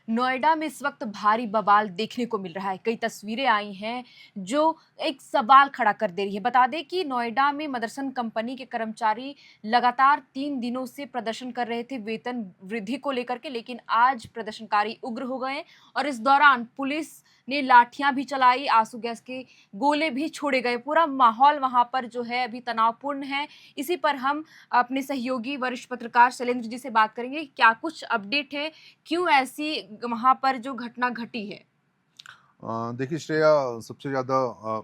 नोएडा में इस वक्त भारी बवाल देखने को मिल रहा है। कई तस्वीरें आई हैं जो एक सवाल खड़ा कर दे रही है। बता दें कि नोएडा में मदरसन कंपनी के कर्मचारी लगातार 3 दिनों से प्रदर्शन कर रहे थे वेतन वृद्धि को लेकर के, लेकिन आज प्रदर्शनकारी उग्र हो गए और इस दौरान पुलिस ने लाठियां भी चलाई, आंसू गैस के गोले भी छोड़े गए। पूरा माहौल वहां पर जो है अभी तनावपूर्ण है। इसी पर हम अपने सहयोगी वरिष्ठ पत्रकार शैलेंद्र जी से बात करेंगे। क्या कुछ अपडेट है, क्यों ऐसी वहाँ पर जो घटना घटी है? देखिए श्रेया, सबसे ज़्यादा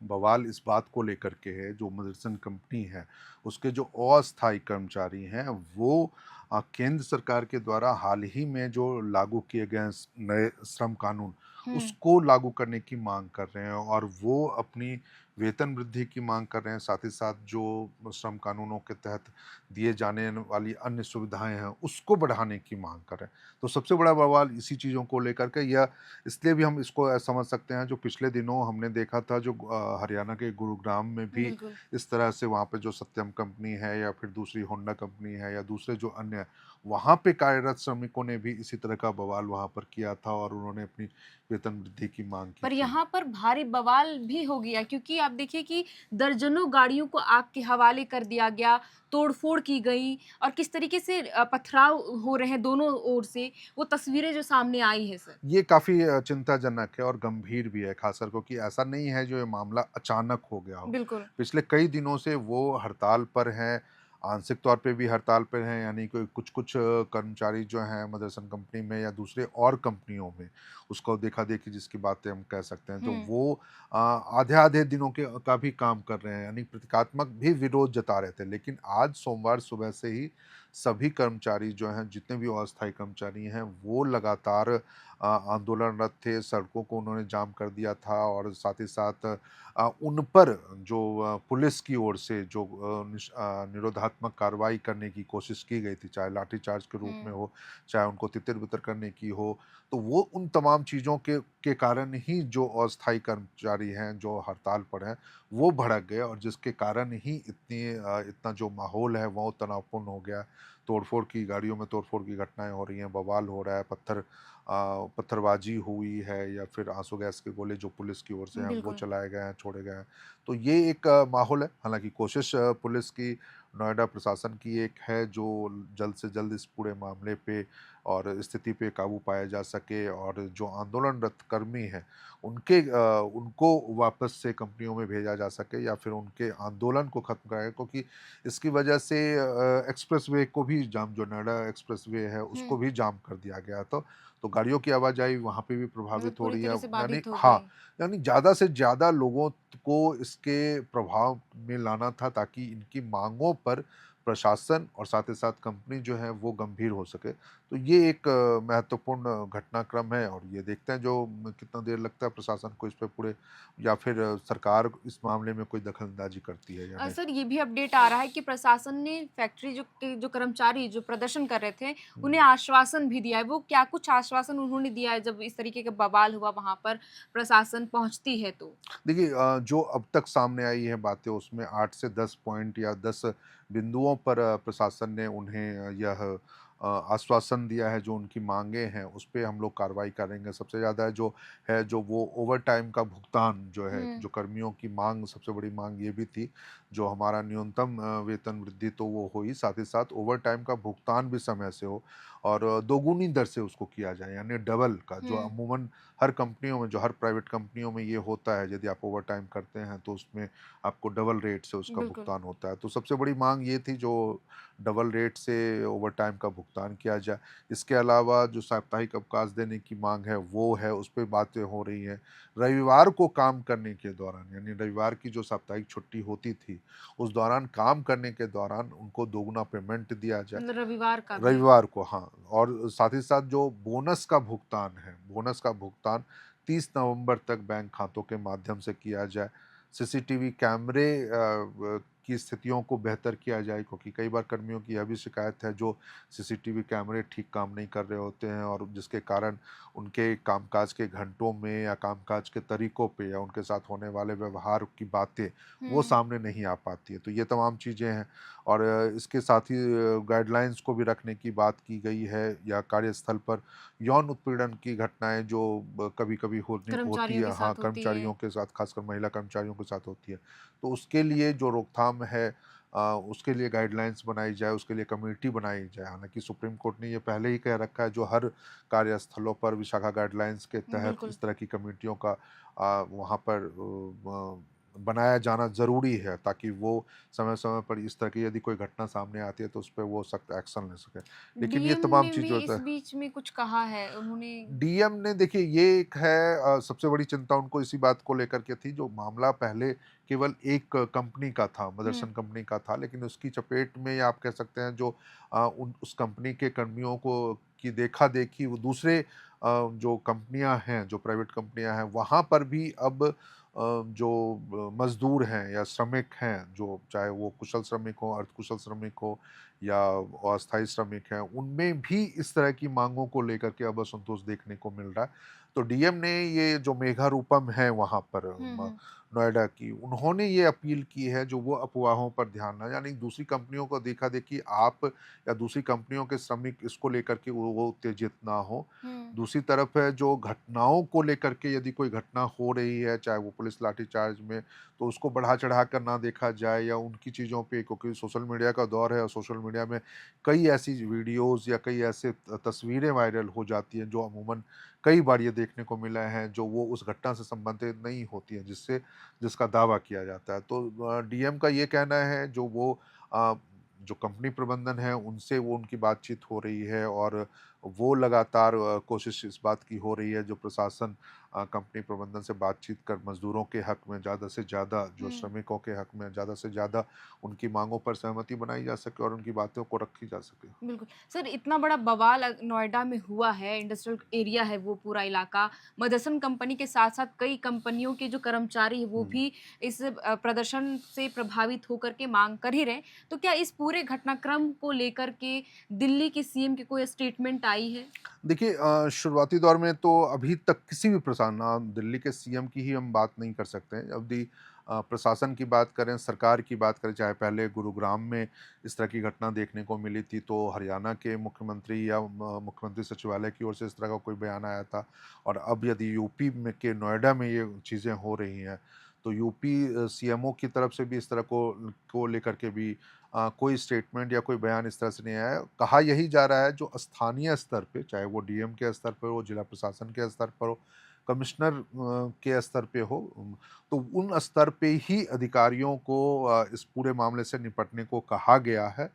बवाल इस बात को लेकर के है, जो मदरसन कंपनी है उसके जो अस्थायी कर्मचारी हैं वो केंद्र सरकार के द्वारा हाल ही में जो लागू किए गए नए श्रम कानून हुँ। उसको लागू करने की मांग कर रहे हैं, और वो अपनी वेतन वृद्धि की मांग कर रहे हैं। साथ ही साथ जो श्रम कानूनों के तहत दिए जाने वाली अन्य सुविधाएं हैं उसको बढ़ाने की मांग कर रहे हैं। तो सबसे बड़ा बवाल इसी चीज़ों को लेकर के, या इसलिए भी हम इसको समझ सकते हैं, जो पिछले दिनों हमने देखा था, जो हरियाणा के गुरुग्राम में भी बिल्कुल। इस तरह से वहाँ पे जो सत्यम कंपनी है या फिर दूसरी होंडा कंपनी है या दूसरे जो अन्य वहाँ पे कार्यरत श्रमिकों ने भी इसी तरह का बवाल वहाँ पर किया था, और उन्होंने अपनी वेतन वृद्धि की मांग की पर थी। यहाँ पर भारी बवाल भी हो गया, क्योंकि आप देखिए कि दर्जनों गाड़ियों को आग के हवाले कर दिया गया, तोड़-फोड़ की गई और किस तरीके से पथराव हो रहे हैं दोनों ओर से, वो तस्वीरें जो सामने आई हैं सर। ये काफ़ी चिंताजनक है और गंभीर भी है, ख़ासकर क्योंकि ऐसा नहीं है जो ये मामला अचानक हो गया हो। बिल्कुल। पिछले कई दिनों से वो हड़ताल पर हैं, आंशिक तौर पे भी हड़ताल पर हैं, यानी कोई कुछ-कुछ कर्मचारी जो हैं मदरसन कंपनी में या दूसरे और कंपनियों में, उसको देखा-देखी जिसकी बातें हम कह सकते हैं, तो हुँ। वो आधे-आधे दिनों के का भी काम कर रहे हैं, यानी प्रतीकात्मक भी विरोध जता रहे थे। लेकिन आज सोमवार सुबह से ही सभी कर्मचारी जो हैं, जितने भी अस्थायी कर्मचारी हैं, वो लगातार आंदोलनरत थे, सड़कों को उन्होंने जाम कर दिया था, और साथ ही साथ उन पर जो पुलिस की ओर से जो निरोधात्मक कार्रवाई करने की कोशिश की गई थी, चाहे लाठीचार्ज के रूप में हुँ। हो, चाहे उनको तितर-बितर करने की हो, तो वो उन तमाम चीज़ों के कारण ही जो अस्थायी कर्मचारी हैं, जो हड़ताल पर हैं, वो भड़क गए, और जिसके कारण ही इतना जो माहौल है वो तनावपूर्ण हो गया। तोड़-फोड़ की गाड़ियों में तोड़-फोड़ की घटनाएँ हो रही हैं, बवाल हो रहा है, पत्थरबाजी हुई है, या फिर आंसू गैस के गोले जो पुलिस की ओर से हैं वो बिल्कुल। चलाए गए हैं, छोड़े गए हैं। तो ये एक माहौल है। हालाँकि कोशिश पुलिस की, नोएडा प्रशासन की एक है, जो जल्द से जल्द इस पूरे मामले पे और स्थिति पे काबू पाया जा सके, और जो आंदोलनरत कर्मी हैं उनको वापस से कंपनियों में भेजा जा सके, या फिर उनके आंदोलन को खत्म कराया जाए, क्योंकि इसकी वजह से एक्सप्रेसवे को भी जाम, जो नोएडा एक्सप्रेसवे है उसको हुँ। भी जाम कर दिया गया। तो गाड़ियों की आवाजाही वहाँ पे भी वो प्रभावित हो पूरी रही है। तरह से यानी बाधित हो हाँ, गई। यानी ज़्यादा से ज़्यादा लोगों को इसके प्रभाव में लाना था, ताकि इनकी माँगों पर प्रशासन और साथ ही साथ कंपनी जो है वो गंभीर हो सके। तो ये एक महत्वपूर्ण घटनाक्रम है, और ये देखते हैं जो कितना देर लगता है प्रशासन को इस पे पूरे, या फिर सरकार इस मामले में कोई दखल-अंदाज़ी करती है या नहीं। सर, ये भी अपडेट आ रहा है कि प्रशासन ने फैक्ट्री जो कर्मचारी जो प्रदर्शन कर रहे थे, उन्हें हुँ। आश्वासन भी दिया है। वो क्या कुछ आश्वासन उन्होंने दिया है जब इस तरीके का बवाल हुआ वहाँ पर प्रशासन पहुँचती है तो? देखिए, जो अब तक सामने आई है बातें, उसमें 8 से 10 पॉइंट या 10 बिंदुओं पर प्रशासन ने उन्हें यह आश्वासन दिया है, जो उनकी माँगें हैं उस पे हम लोग कार्रवाई करेंगे। सबसे ज़्यादा जो वो ओवरटाइम का भुगतान जो है, हुँ। जो कर्मियों की माँग, सबसे बड़ी माँग ये भी थी, जो हमारा न्यूनतम वेतन वृद्धि तो वो हो ही, साथ ही साथ ओवरटाइम का भुगतान भी समय से हो, और दोगुनी दर से उसको किया जाए, यानी डबल का, जो हुँ। अमूमन हर कंपनियों में, जो हर प्राइवेट कंपनियों में ये होता है, यदि आप ओवरटाइम करते हैं तो उसमें आपको डबल रेट से उसका बिल्कुल। भुगतान होता है। तो सबसे बड़ी माँग ये थी, जो डबल रेट से ओवरटाइम का भुगतान किया जाए। इसके अलावा जो साप्ताहिक अवकाश देने की माँग है वो है, उस पे बातें हो रही हैं। रविवार को काम करने के दौरान, यानी रविवार की जो साप्ताहिक छुट्टी होती थी, उस दौरान काम करने के दौरान उनको दोगुना पेमेंट दिया जाए। मतलब रविवार का भी। रविवार को, हाँ, और साथ ही साथ जो बोनस का भुगतान है, बोनस का भुगतान 30 नवंबर तक बैंक खातों के माध्यम से किया जाए। सीसीटीवी कैमरे की स्थितियों को बेहतर किया जाए, क्योंकि कई बार कर्मियों की यह भी शिकायत है जो सीसीटीवी कैमरे ठीक काम नहीं कर रहे होते हैं और जिसके कारण उनके कामकाज के घंटों में या कामकाज के तरीकों पे या उनके साथ होने वाले व्यवहार की बातें वो हुँ। सामने नहीं आ पाती है। तो ये तमाम चीज़ें हैं और इसके साथ ही गाइडलाइंस को भी रखने की बात की गई है या कार्यस्थल पर यौन उत्पीड़न की घटनाएँ जो कभी-कभी होने होती कर्मचारियों है, के हाँ, साथ होती है। कर्मचारियों के साथ, खासकर महिला कर्मचारियों के साथ होती है। तो उसके लिए जो रोकथाम है उसके लिए गाइडलाइंस बनाई जाए, उसके लिए कमेटी बनाई जाए। हालाँकि सुप्रीम कोर्ट ने ये पहले ही कह रखा है जो हर कार्यस्थलों पर विशाखा गाइडलाइंस के तहत बिल्कुल। इस तरह की कमेटियों का वहाँ पर बनाया जाना ज़रूरी है, ताकि वो समय-समय पर इस तरह की यदि कोई घटना सामने आती है तो उस पे वो सख्त एक्शन ले सकें। लेकिन ये डीएम तमाम ने भी चीज़ें होता इस है। बीच में कुछ कहा है, उन्होंने। डीएम ने देखिए ये एक है सबसे बड़ी चिंता उनको इसी बात को लेकर के थी, जो मामला पहले केवल एक कंपनी का था, हुँ, मदरसन कंपनी का था, लेकिन उसकी चपेट में या आप कह सकते हैं जो उन उस कंपनी के कर्मियों को की देखा-देखी वो दूसरे जो कंपनियां हैं, जो प्राइवेट कंपनियां हैं, वहाँ पर भी अब जो मजदूर हैं या श्रमिक हैं, जो चाहे वो कुशल श्रमिक हो, अर्धकुशल श्रमिक हो या अस्थायी श्रमिक हैं, उनमें भी इस तरह की मांगों को लेकर के अब असंतोष देखने को मिल रहा है। तो डीएम ने ये जो मेघा रूपम है वहाँ पर हुँ, हुँ। नोएडा की, उन्होंने ये अपील की है जो वो अफवाहों पर ध्यान ना, यानी दूसरी कंपनियों को देखा-देखी आप या दूसरी कंपनियों के श्रमिक इसको लेकर के वो उत्तेजित ना हो। हुँ, दूसरी तरफ है जो घटनाओं को लेकर के यदि कोई घटना हो रही है, चाहे वो पुलिस लाठीचार्ज में, तो उसको बढ़ा-चढ़ा कर ना देखा जाए या उनकी चीज़ों पे, क्योंकि सोशल मीडिया का दौर है और सोशल मीडिया में कई ऐसी वीडियोज़ या कई ऐसे तस्वीरें वायरल हो जाती हैं जो अमूमन कई बार ये देखने को मिला है जो वो उस घटना से संबंधित नहीं होती हैं, जिसका दावा किया जाता है। तो डीएम का ये कहना है जो वो अ, जो कंपनी प्रबंधन है उनसे वो उनकी बातचीत हो रही है और वो लगातार कोशिश इस बात की हो रही है जो प्रशासन कंपनी प्रबंधन से बातचीत कर मज़दूरों के हक में ज़्यादा से ज़्यादा, जो हुँ। श्रमिकों के हक में ज़्यादा से ज़्यादा उनकी माँगों पर सहमति बनाई जा सके और उनकी बातों को रखी जा सके। बिल्कुल। सर, इतना बड़ा बवाल नोएडा में हुआ है, इंडस्ट्रियल एरिया है वो पूरा इलाका। मदरसन कंपनी के साथ-साथ कई कंपनियों के जो कर्मचारी हैं वो हुँ। भी इस प्रदर्शन से प्रभावित होकर के माँग कर ही रहे हैं। तो क्या इस पूरे घटनाक्रम को लेकर के दिल्ली के सीएम की कोई स्टेटमेंट आई है? देखिए शुरुआती दौर में तो अभी तक किसी भी प्रशासन, ना दिल्ली के सीएम की ही हम बात नहीं कर सकते हैं। यदि प्रशासन की बात करें, सरकार की बात करें, चाहे पहले गुरुग्राम में इस तरह की घटना देखने को मिली थी तो हरियाणा के मुख्यमंत्री या मुख्यमंत्री सचिवालय की ओर से इस तरह का कोई बयान आया था, और अब यदि यूपी में के नोएडा में ये चीज़ें हो रही हैं, तो यूपी सीएमओ की तरफ से भी इस तरह को लेकर के भी कोई स्टेटमेंट या कोई बयान इस तरह से नहीं आया। कहा यही जा रहा है जो स्थानीय स्तर पे, चाहे वो डीएम के स्तर पर हो, जिला प्रशासन के स्तर पर हो, कमिश्नर के स्तर पे हो, तो उन स्तर पे ही अधिकारियों को इस पूरे मामले से निपटने को कहा गया है।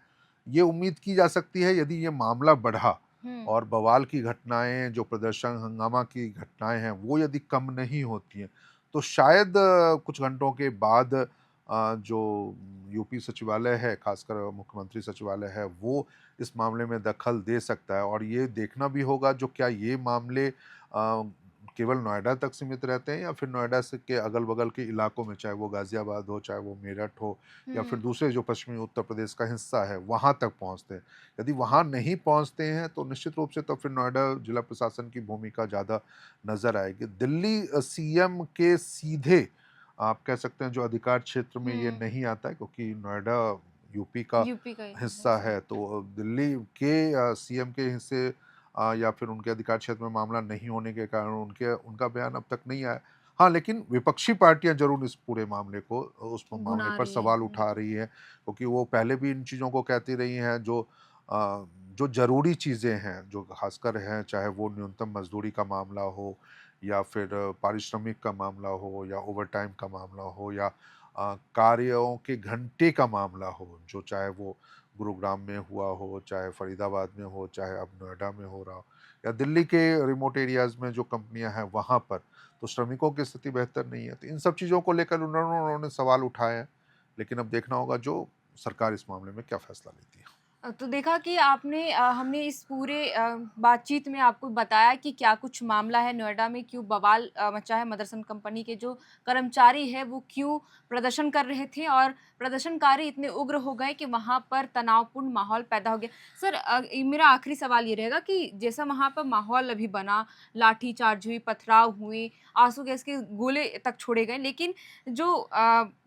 ये उम्मीद की जा सकती है यदि ये मामला बढ़ा हुँ, और बवाल की घटनाएँ, जो प्रदर्शन, हंगामा की घटनाएँ हैं, वो यदि कम नहीं होती हैं, तो शायद कुछ घंटों के बाद जो यूपी सचिवालय है, खासकर मुख्यमंत्री सचिवालय है, वो इस मामले में दखल दे सकता है और ये देखना भी होगा जो क्या ये मामले केवल नोएडा तक सीमित रहते हैं या फिर नोएडा से के अगल-बगल के इलाकों में, चाहे वो गाज़ियाबाद हो, चाहे वो मेरठ हो या फिर हुँ। दूसरे जो पश्चिमी उत्तर प्रदेश का हिस्सा है, वहाँ तक पहुँचते हैं। यदि वहाँ नहीं पहुँचते हैं तो निश्चित रूप से तो फिर नोएडा जिला प्रशासन की भूमिका ज़्यादा नज़र आएगी। दिल्ली सीएम के सीधे आप कह सकते हैं जो अधिकार क्षेत्र में ये हुँ, नहीं आता है, क्योंकि नोएडा यूपी का यूपी का हिस्सा हिस्सा है। है, तो दिल्ली के सीएम के हिस्से या फिर उनके अधिकार क्षेत्र में मामला नहीं होने के कारण उनके उनका बयान अब तक नहीं आया। हाँ, लेकिन विपक्षी पार्टियाँ ज़रूर इस पूरे मामले को, उस मामले भुना पर रही सवाल है, उठा बिल्कुल। रही हैं, क्योंकि वो पहले भी इन चीज़ों को कहती रही हैं जो ज़रूरी चीज़ें हैं, जो ख़ासकर हैं, चाहे वो न्यूनतम मज़दूरी का मामला हो या फिर पारिश्रमिक का मामला हो या ओवरटाइम का मामला हो या कार्यों के घंटे का मामला हो, जो चाहे वो गुरुग्राम में हुआ हो, चाहे फरीदाबाद में हो, चाहे अब नोएडा में हो रहा हो या दिल्ली के रिमोट एरियाज़ में जो कंपनियाँ हैं वहाँ पर, तो श्रमिकों की स्थिति बेहतर नहीं है। तो इन सब चीज़ों को लेकर उन्होंने सवाल उठाए हैं, लेकिन अब देखना होगा जो सरकार इस मामले में क्या फैसला लेती है। तो देखा कि आपने हमने इस पूरे बातचीत में आपको बताया कि क्या कुछ मामला है नोएडा में, क्यों बवाल मचा है, मदरसन कंपनी के जो कर्मचारी हैं वो क्यों प्रदर्शन कर रहे थे और प्रदर्शनकारी इतने उग्र हो गए कि वहाँ पर तनावपूर्ण माहौल पैदा हो गया। सर मेरा आखिरी सवाल ये रहेगा कि जैसा वहाँ पर माहौल अभी बना, लाठीचार्ज हुई, पथराव हुए, आंसू गैस के गोले तक छोड़े गए, लेकिन जो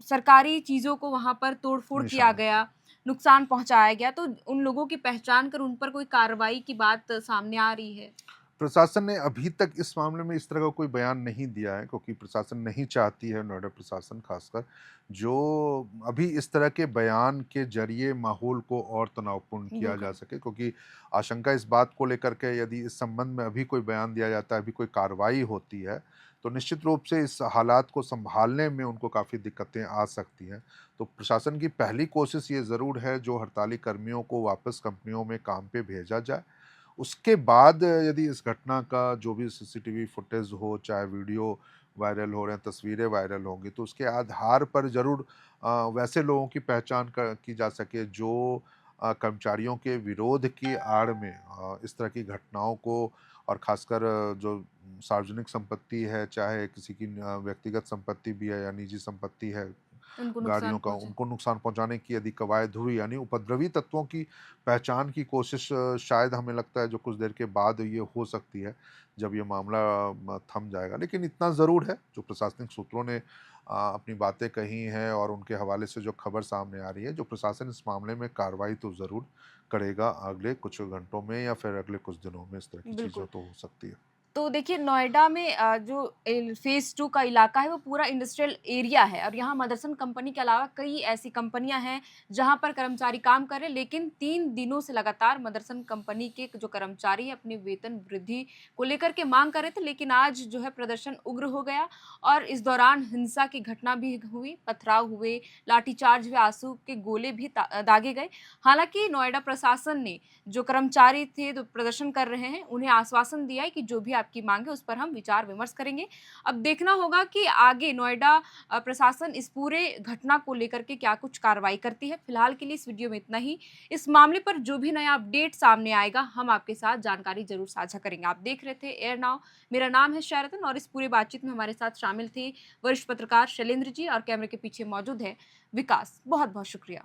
सरकारी चीज़ों को वहाँ पर तोड़-फोड़ किया निशाना गया, नुकसान पहुँचाया गया, तो उन लोगों की पहचान कर उन पर कोई कार्रवाई की बात सामने आ रही है? प्रशासन ने अभी तक इस मामले में इस तरह का कोई बयान नहीं दिया है, क्योंकि प्रशासन नहीं चाहती है, नोएडा प्रशासन खासकर, जो अभी इस तरह के बयान के जरिए माहौल को और तनावपूर्ण किया जा बिल्कुल। सके, क्योंकि आशंका इस बात को लेकर के यदि इस संबंध में अभी कोई बयान दिया जाता है, अभी कोई कार्रवाई होती है, तो निश्चित रूप से इस हालात को संभालने में उनको काफ़ी दिक्कतें आ सकती हैं। तो प्रशासन की पहली कोशिश ये ज़रूर है, जो हड़ताली कर्मियों को वापस कंपनियों में काम पे भेजा जाए। उसके बाद यदि इस घटना का जो भी सीसीटीवी फुटेज हो, चाहे वीडियो वायरल हो रहे हैं, तस्वीरें वायरल होंगी, तो उसके आधार पर ज़रूर वैसे लोगों की पहचान की जा सके जो कर्मचारियों के विरोध की आड़ में इस तरह की घटनाओं को, और खासकर जो सार्वजनिक संपत्ति है, चाहे किसी की व्यक्तिगत संपत्ति भी है या निजी संपत्ति है, उनको गाड़ियों नुकसान का, पहुँचे। उनको नुकसान पहुंचाने की यदि कवायद हुई, यानी उपद्रवी तत्वों की पहचान की कोशिश शायद हमें लगता है जो कुछ देर के बाद ये हो सकती है, जब ये मामला थम जाएगा। लेकिन इतना ज़रूर है, जो प्रशासनिक सूत्रों ने अपनी बातें कही हैं और उनके हवाले से जो खबर सामने आ रही है, जो प्रशासन इस मामले में कार्रवाई तो ज़रूर करेगा अगले कुछ घंटों में या फिर अगले कुछ दिनों में। इस तरह की चीज़ें बिल्कुल। तो हो सकती है। तो देखिए नोएडा में जो फेज़ 2 का इलाका है वो पूरा इंडस्ट्रियल एरिया है और यहाँ मदरसन कंपनी के अलावा कई ऐसी कंपनियां हैं जहाँ पर कर्मचारी काम कर रहे हैं, लेकिन 3 दिनों से लगातार मदरसन कंपनी के जो कर्मचारी हैं अपनी वेतन वृद्धि को लेकर के मांग कर रहे थे, लेकिन आज जो है प्रदर्शन उग्र हो गया और इस दौरान हिंसा की घटना भी हुई, पथराव हुए, लाठीचार्ज हुए, आंसू के गोले भी दागे गए। हालांकि नोएडा प्रशासन ने जो कर्मचारी थे जो प्रदर्शन कर रहे हैं उन्हें आश्वासन दिया है कि जो भी आपकी मांग है उस पर हम विचार विमर्श करेंगे। अब देखना होगा कि आगे नोएडा प्रशासन इस पूरे घटना को लेकर के क्या कुछ कार्रवाई करती है। फिलहाल के लिए इस वीडियो में इतना ही। इस मामले पर जो भी नया अपडेट सामने आएगा हम आपके साथ जानकारी जरूर साझा करेंगे। आप देख रहे थे एयर नाउ, मेरा नाम है शैरतन और इस पूरे बातचीत में हमारे साथ शामिल थे वरिष्ठ पत्रकार शैलेंद्र जी और कैमरे के पीछे मौजूद है विकास। बहुत बहुत शुक्रिया।